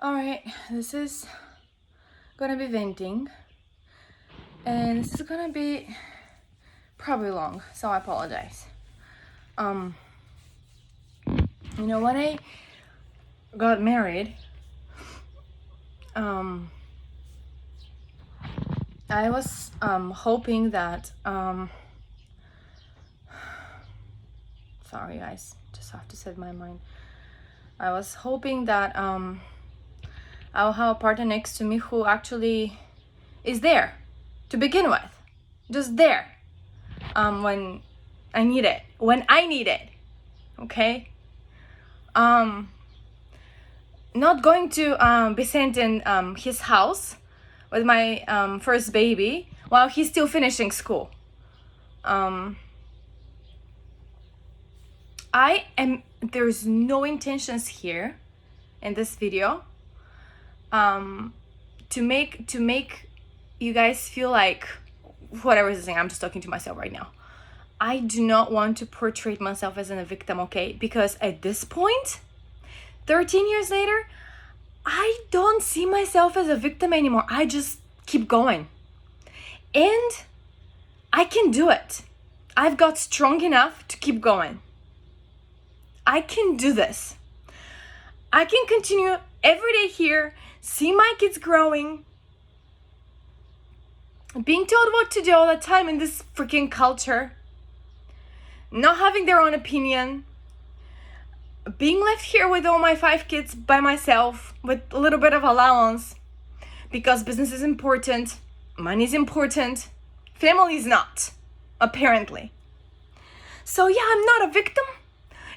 Alright, this is gonna be venting, and this is gonna be probably long, so I apologize. When I got married, I was hoping that sorry guys, just have to set my mind. I was hoping that I'll have a partner next to me who actually is there to begin with, just there when I need it, okay? Not going to be sent in his house with my first baby while he's still finishing school. There's no intentions here in this video to make you guys feel like whatever is saying. I'm just talking to myself right now. I do not want to portray myself as a victim, okay? Because at this point, 13 years later, I don't see myself as a victim anymore. I just keep going. And I can do it. I've got strong enough to keep going. I can do this. I can continue every day here, see my kids growing, being told what to do all the time in this freaking culture, not having their own opinion, being left here with all my 5 kids by myself with a little bit of allowance because business is important, money is important, family is not, apparently. So yeah, I'm not a victim.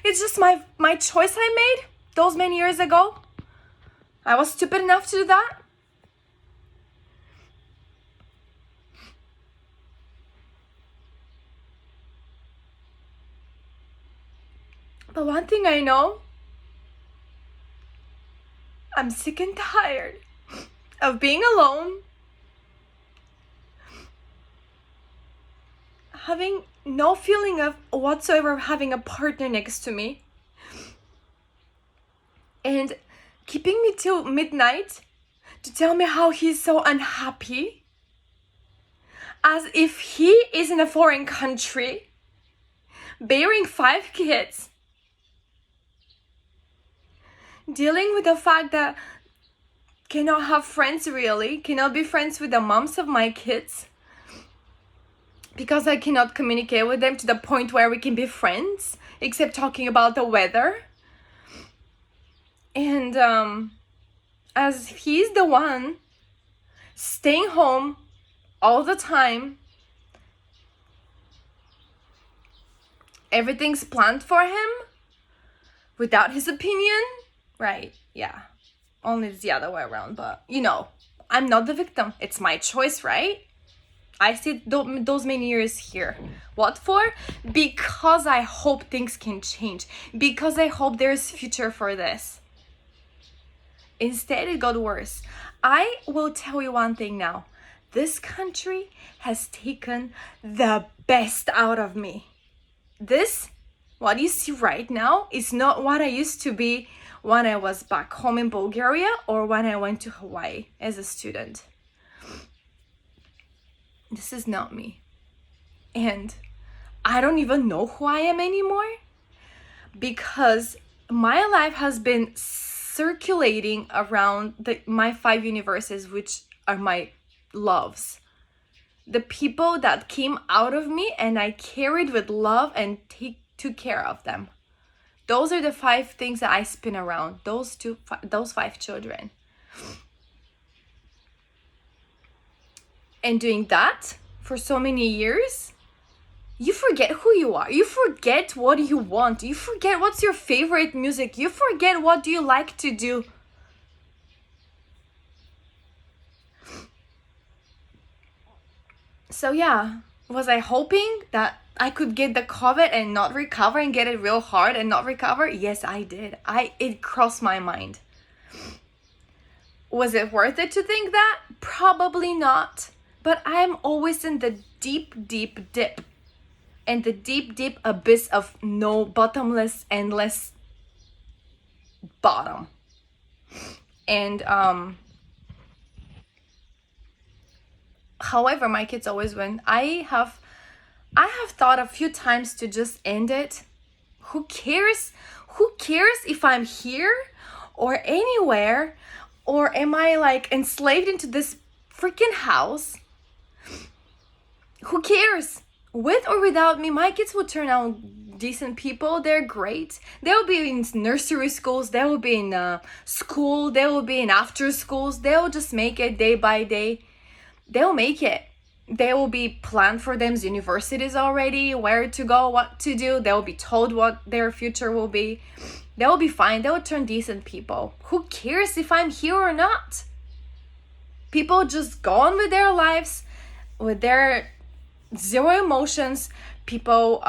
It's just my choice I made those many years ago. I was stupid enough to do that. But one thing I know, I'm sick and tired of being alone, having no feeling of whatsoever of having a partner next to me, and keeping me till midnight to tell me how he's so unhappy, as if he is in a foreign country, bearing 5 kids, dealing with the fact that cannot have friends really, cannot be friends with the moms of my kids because I cannot communicate with them to the point where we can be friends except talking about the weather. And as he's the one staying home all the time, everything's planned for him without his opinion, right? Yeah, only it's the other way around, but I'm not the victim. It's my choice, right? I stayed those many years here. What for? Because I hope things can change. Because I hope there's future for this. Instead, it got worse. I will tell you one thing now. This country has taken the best out of me. What you see right now, is not what I used to be when I was back home in Bulgaria or when I went to Hawaii as a student. This is not me. And I don't even know who I am anymore because my life has been circulating around my 5 universes, which are my loves. The people that came out of me and I carried with love and took care of them. Those are the 5 things that I spin around, those 5 children. And doing that for so many years, you forget who you are. You forget what you want. You forget what's your favorite music. You forget what do you like to do. So yeah, was I hoping that I could get the COVID and not recover and get it real hard and not recover? Yes, I did. It crossed my mind. Was it worth it to think that? Probably not. But I'm always in the deep, deep dip. And the deep, deep abyss of no bottomless, endless bottom. And however, my kids always win. I have thought a few times to just end it. Who cares? Who cares if I'm here or anywhere? Or am I like enslaved into this freaking house? Who cares? With or without me, my kids will turn out decent people. They're great. They will be in nursery schools. They will be in school. They will be in after schools. They will just make it day by day. They'll make it. They will be planned for them universities already, where to go, what to do. They'll be told what their future will be. They'll be fine. They'll turn decent people. Who cares if I'm here or not? People just go on with their lives, with their zero emotions. People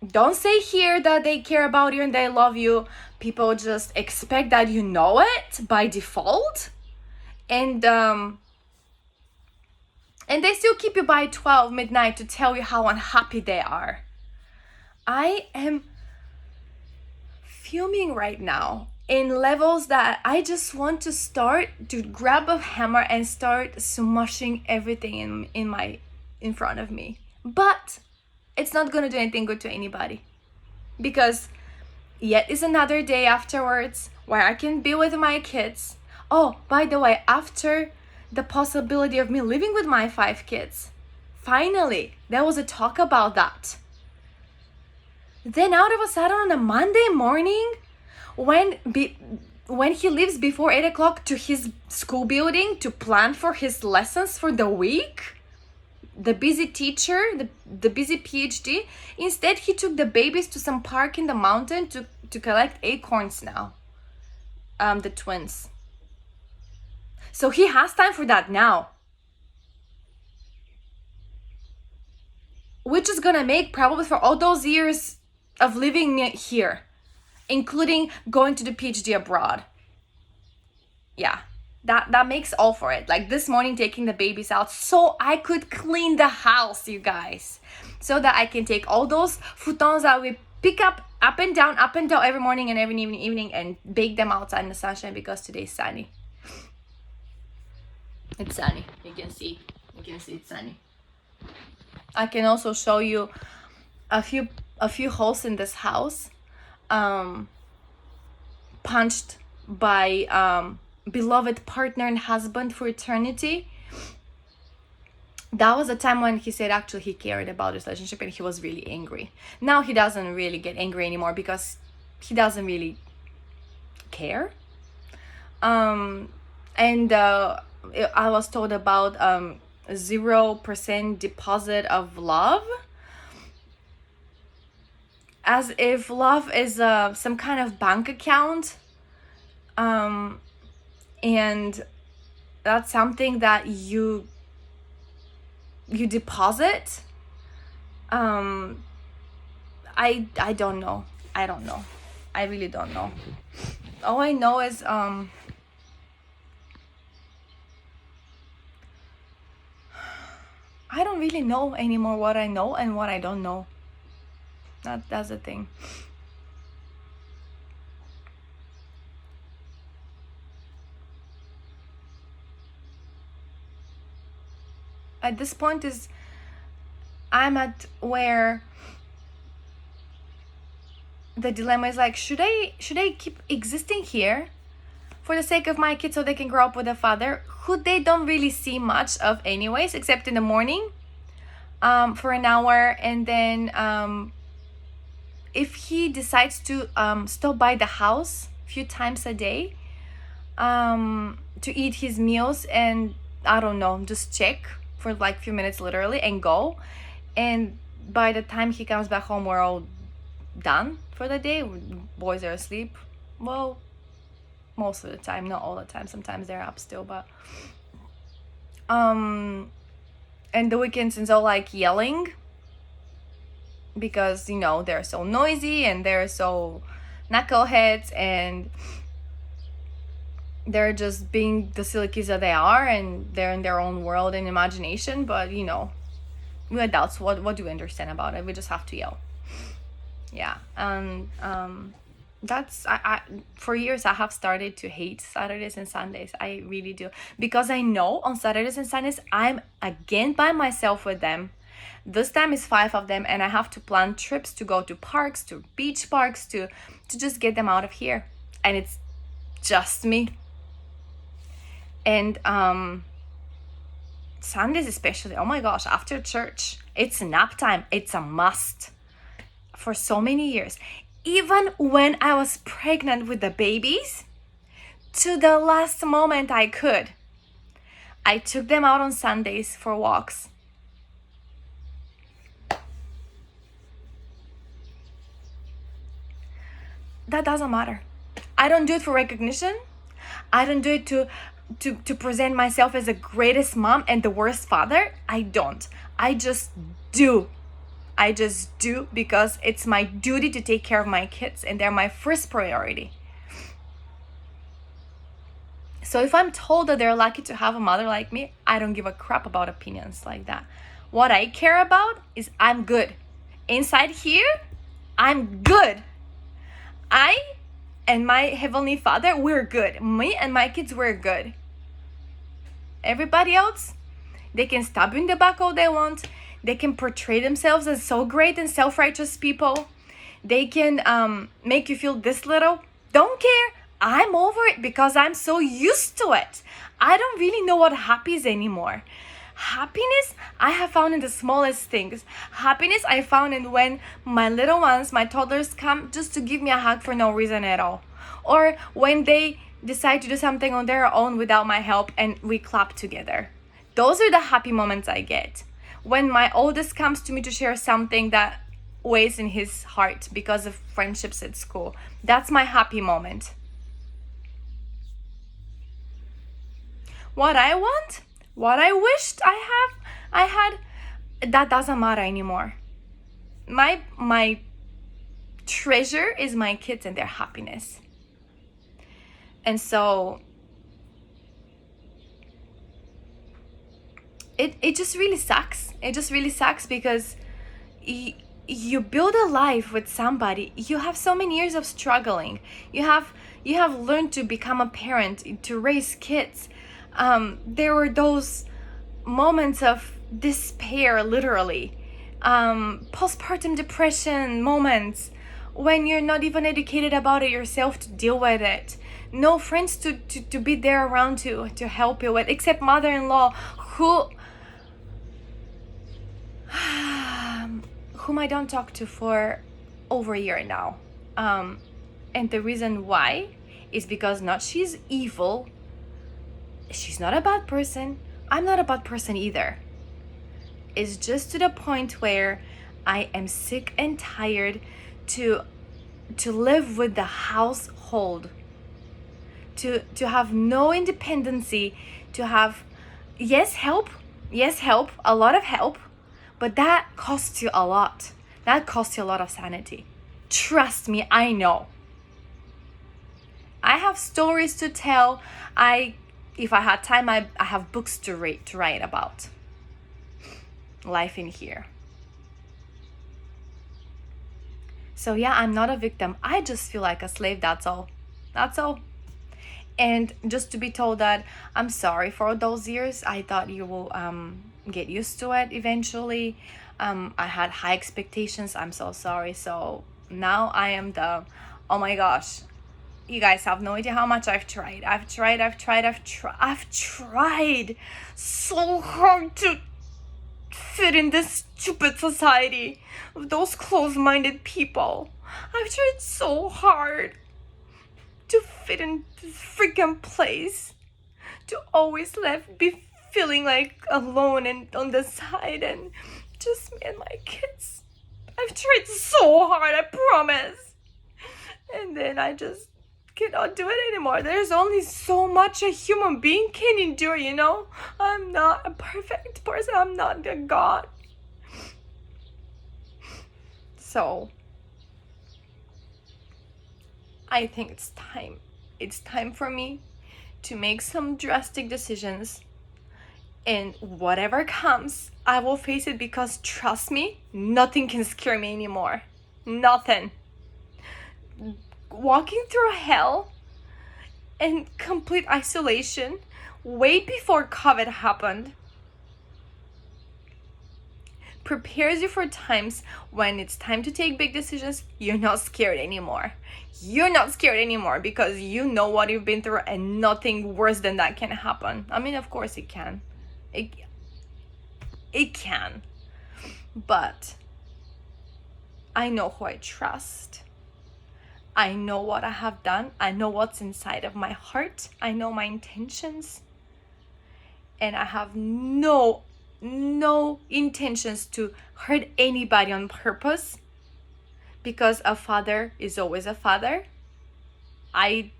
don't say here that they care about you and they love you. People just expect that you know it by default. And they still keep you by 12 midnight to tell you how unhappy they are. I am fuming right now in levels that I just want to start to grab a hammer and start smushing everything in front of me. But it's not gonna do anything good to anybody, because yet is another day afterwards where I can be with my kids. Oh, by the way, after the possibility of me living with my 5 kids, finally there was a talk about that. Then out of a sudden on a Monday morning, when he leaves before 8 o'clock to his school building to plan for his lessons for the week, the busy teacher, the busy PhD, instead he took the babies to some park in the mountain to collect acorns now. The twins. So he has time for that now. Which is gonna make probably for all those years of living here, including going to the PhD abroad. Yeah, that makes all for it. Like this morning taking the babies out so I could clean the house, you guys. So that I can take all those futons that we pick up and down every morning and every evening and bake them outside in the sunshine, because today's sunny. It's sunny. You can see it's sunny. I can also show you a few holes in this house, punched by beloved partner and husband for eternity. That was a time when he said actually he cared about his relationship and he was really angry. Now he doesn't really get angry anymore because he doesn't really care. I was told about 0% deposit of love, as if love is some kind of bank account, and that's something that you deposit. I don't know. I really don't know. All I know is I don't really know anymore what I know and what I don't know. That's the thing. At this point I'm at where the dilemma is like, should I keep existing here for the sake of my kids so they can grow up with a father who they don't really see much of anyways, except in the morning, for an hour, and then if he decides to stop by the house a few times a day to eat his meals and I don't know, just check for like a few minutes literally and go, and by the time he comes back home we're all done for the day, boys are asleep. Well, most of the time, not all the time, sometimes they're up still, but and the weekends is all like yelling because they're so noisy and they're so knuckleheads and they're just being the silly kids that they are, and they're in their own world and imagination. But we adults, what do we understand about it? We just have to yell. Yeah. That's I for years I have started to hate Saturdays and Sundays. I really do, because I know on Saturdays and Sundays I'm again by myself with them. This time is 5 of them, and I have to plan trips to go to parks, to beach parks, to just get them out of here, and it's just me. And Sundays especially, oh my gosh, after church it's nap time. It's a must for so many years. Even when I was pregnant with the babies, to the last moment I could, I took them out on Sundays for walks. That doesn't matter. I don't do it for recognition. I don't do it to present myself as the greatest mom and the worst father. I don't. I just do. I just do because it's my duty to take care of my kids, and they're my first priority. So if I'm told that they're lucky to have a mother like me, I don't give a crap about opinions like that. What I care about is I'm good. Inside here, I'm good. I and my Heavenly Father, we're good. Me and my kids, we're good. Everybody else, they can stab you in the back all they want. They can portray themselves as so great and self-righteous people. They can make you feel this little. Don't care. I'm over it because I'm so used to it. I don't really know what happy is anymore. Happiness I have found in the smallest things. Happiness I found in when my little ones, my toddlers, come just to give me a hug for no reason at all. Or when they decide to do something on their own without my help and we clap together. Those are the happy moments I get. When my oldest comes to me to share something that weighs in his heart because of friendships at school. That's my happy moment. What I want, what I wished I had, that doesn't matter anymore. My treasure is my kids and their happiness. And so it just really sucks. It just really sucks because you build a life with somebody. You have so many years of struggling. You have learned to become a parent, to raise kids. There were those moments of despair, literally, postpartum depression moments when you're not even educated about it yourself to deal with it. No friends to be there around to help you with, except mother-in-law whom I don't talk to for over a year now. And the reason why is because not she's evil, she's not a bad person, I'm not a bad person either. It's just to the point where I am sick and tired to live with the household, to have no independency, to have help, a lot of help, but that costs you a lot. That costs you a lot of sanity. Trust me, I know. I have stories to tell. If I had time, I have books to write about life in here. So yeah, I'm not a victim. I just feel like a slave, that's all. That's all. And just to be told that I'm sorry for those years. I thought you will get used to it eventually. I had high expectations. I'm so sorry. So now I am oh my gosh, you guys have no idea how much I've tried. I've tried so hard to fit in this stupid society of those close-minded people. I've tried so hard to fit in this freaking place, to always be feeling like alone and on the side and just me and my kids. I've tried so hard, I promise. And then I just cannot do it anymore. There's only so much a human being can endure, you know? I'm not a perfect person. I'm not a god. So I think it's time. It's time for me to make some drastic decisions. And whatever comes, I will face it because trust me, nothing can scare me anymore. Nothing. walking through hell and complete isolation way before COVID happened prepares you for times when it's time to take big decisions. You're not scared anymore. You're not scared anymore because you know what you've been through and nothing worse than that can happen. I mean, of course it can. It can. But I know who I trust. I know what I have done. I know what's inside of my heart. I know my intentions. And I have no intentions to hurt anybody on purpose, because a father is always a father. I'm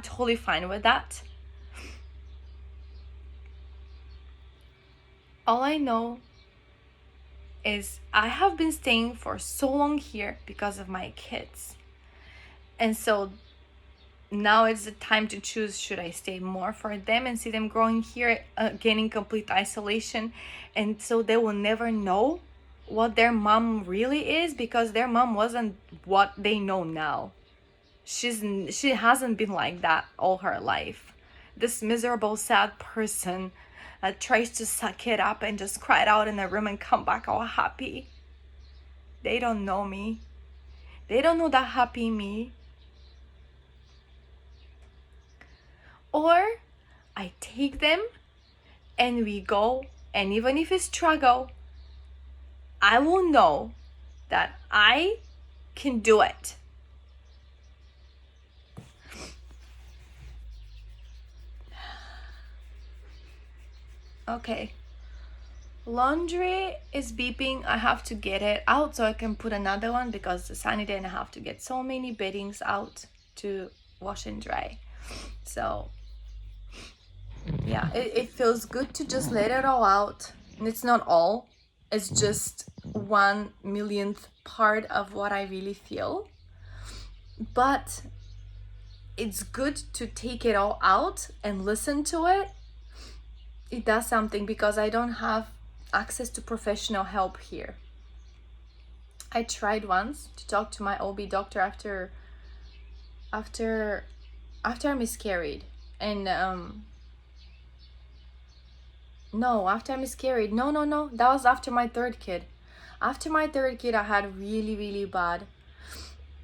totally fine with that. All I know is I have been staying for so long here because of my kids. And so now it's the time to choose, should I stay more for them and see them growing here, gaining complete isolation, and so they will never know what their mom really is, because their mom wasn't what they know now. She hasn't been like that all her life. This miserable, sad person tries to suck it up and just cry it out in a room and come back all happy. They don't know me. They don't know that happy me. Or I take them and we go, and even if it's struggle, I will know that I can do it. Okay. Laundry is beeping. I have to get it out so I can put another one, because the sunny day and I have to get so many beddings out to wash and dry. So yeah, it feels good to just let it all out. And it's not all, it's just 1/1,000,000th part of what I really feel. But it's good to take it all out and listen to it. It does something, because I don't have access to professional help here. I tried once to talk to my OB doctor after I miscarried, and no, after I miscarried. No. That was after my third kid. After my third kid, I had really bad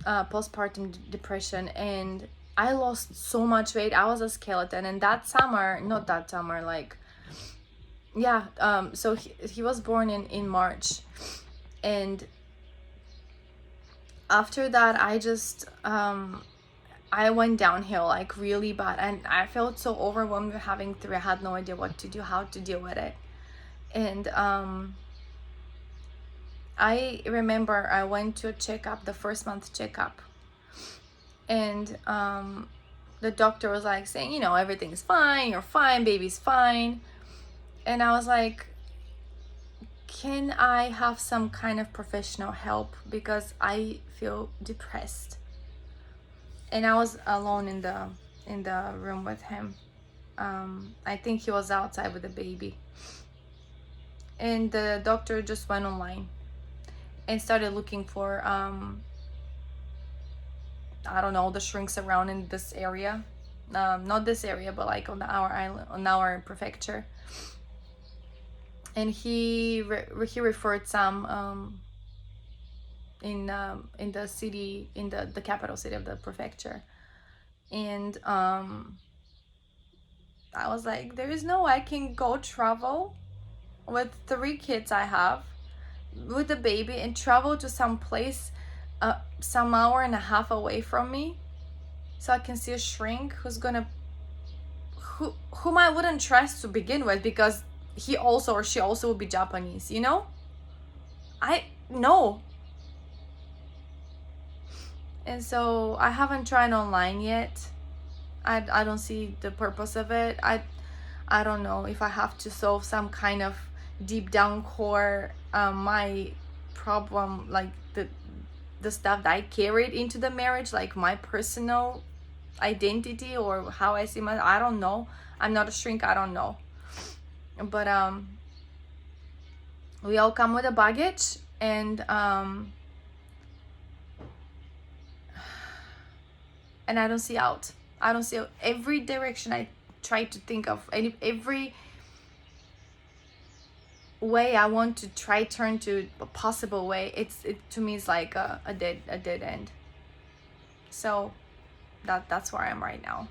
postpartum depression, and I lost so much weight. I was a skeleton. And that summer, not that summer, like, yeah, so he was born in March. And after that, I just I went downhill, like, really bad, and I felt so overwhelmed with having three. I had no idea what to do, how to deal with it. And I remember I went to a checkup, the first month checkup, and the doctor was like saying, you know, everything's fine, you're fine, baby's fine. And I was like, can I have some kind of professional help, because I feel depressed. And I was alone in the room with him. I think he was outside with the baby. And the doctor just went online and started looking for I don't know, the shrinks around in this area. Not this area, but like on our island, on our prefecture. And he referred some in the city, in the capital city of the prefecture. And I was like, there is no way I can go travel with 3 kids I have, with the baby, and travel to some place some hour and a half away from me, so I can see a shrink whom I wouldn't trust to begin with, because he also or she also would be Japanese, you know? I know. And so I haven't tried online yet. I don't see the purpose of it. I don't know if I have to solve some kind of deep down core my problem, like the stuff that I carried into the marriage, like my personal identity, or how I see I don't know. I'm not a shrink, I don't know. But we all come with a baggage, and and I don't see out. I don't see out. Every direction I try to think of, every way I want to try turn to a possible way, it to me is like a dead end. So that's where I am right now.